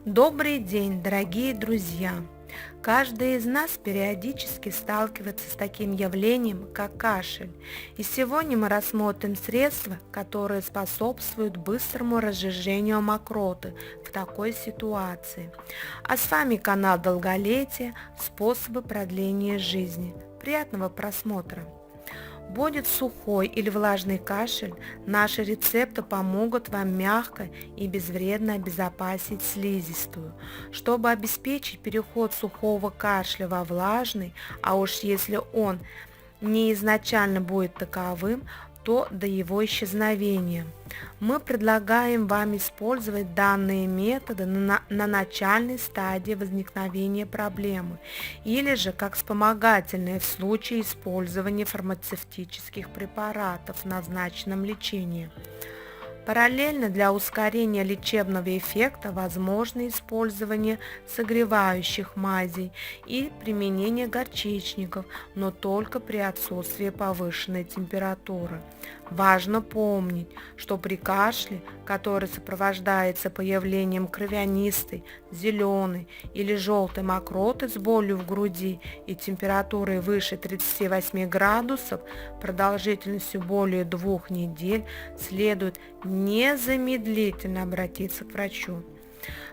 Добрый день, дорогие друзья! Каждый из нас периодически сталкивается с таким явлением, как кашель. И сегодня мы рассмотрим средства, которые способствуют быстрому разжижению мокроты в такой ситуации. А с вами канал Долголетие. Способы продления жизни. Приятного просмотра! Будет сухой или влажный кашель, наши рецепты помогут вам мягко и безвредно обезопасить слизистую. Чтобы обеспечить переход сухого кашля во влажный, а уж если он не изначально будет таковым, то до его исчезновения. Мы предлагаем вам использовать данные методы на начальной стадии возникновения проблемы или же как вспомогательные в случае использования фармацевтических препаратов в назначенном лечении. Параллельно для ускорения лечебного эффекта возможно использование согревающих мазей и применение горчичников, но только при отсутствии повышенной температуры. Важно помнить, что при кашле, который сопровождается появлением кровянистой, зеленой или желтой мокроты с болью в груди и температурой выше 38 градусов, продолжительностью более 2 недель, следует незамедлительно обратиться к врачу.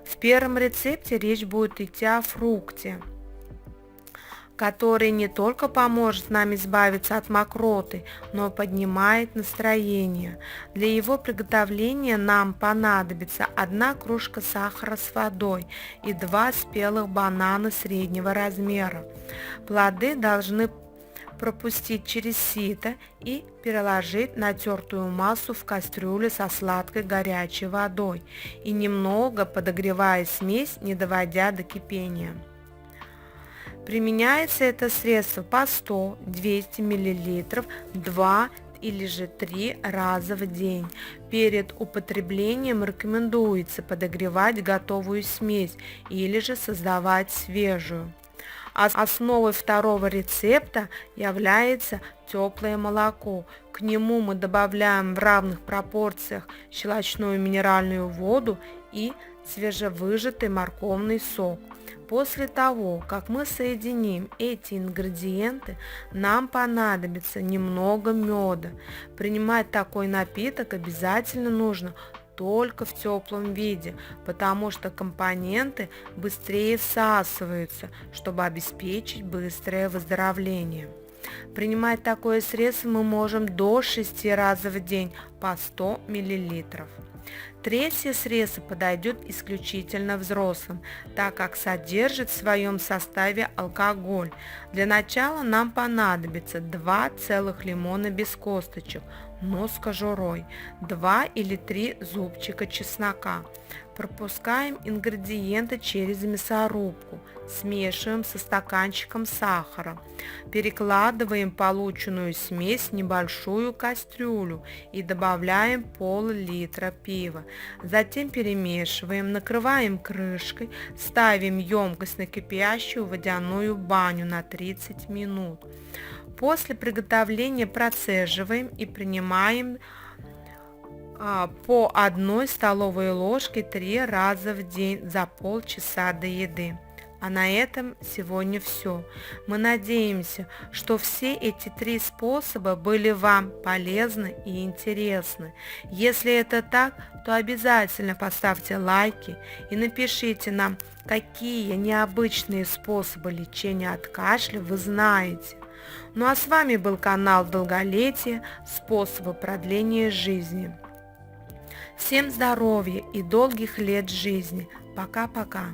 В первом рецепте речь будет идти о фрукте, который не только поможет нам избавиться от мокроты, но и поднимает настроение. Для его приготовления нам понадобится 1 кружка сахара с водой и 2 спелых банана среднего размера. Плоды должны пропустить через сито и переложить натертую массу в кастрюлю со сладкой горячей водой и немного подогревая смесь, не доводя до кипения. Применяется это средство по 100-200 мл 2 или же 3 раза в день. Перед употреблением рекомендуется подогревать готовую смесь или же создавать свежую. Основой второго рецепта является теплое молоко. К нему мы добавляем в равных пропорциях щелочную минеральную воду и свежевыжатый морковный сок. После того, как мы соединим эти ингредиенты, нам понадобится немного меда. Принимать такой напиток обязательно нужно только в теплом виде, потому что компоненты быстрее всасываются, чтобы обеспечить быстрое выздоровление. Принимать такое средство мы можем до 6 раз в день по 100 мл. Третье средство подойдет исключительно взрослым, так как содержит в своем составе алкоголь. Для начала нам понадобится 2 целых лимона без косточек, но с кожурой, 2 или 3 зубчика чеснока. Пропускаем ингредиенты через мясорубку, смешиваем со стаканчиком сахара, перекладываем полученную смесь в небольшую кастрюлю и добавляем пол-литра пива. Затем перемешиваем, накрываем крышкой, ставим емкость на кипящую водяную баню на 30 минут. После приготовления процеживаем и принимаем по 1 столовой ложке 3 раза в день за полчаса до еды. А на этом сегодня все. Мы надеемся, что все эти 3 способа были вам полезны и интересны. Если это так, то обязательно поставьте лайки и напишите нам, какие необычные способы лечения от кашля вы знаете. Ну а с вами был канал Долголетие. Способы продления жизни. Всем здоровья и долгих лет жизни. Пока-пока.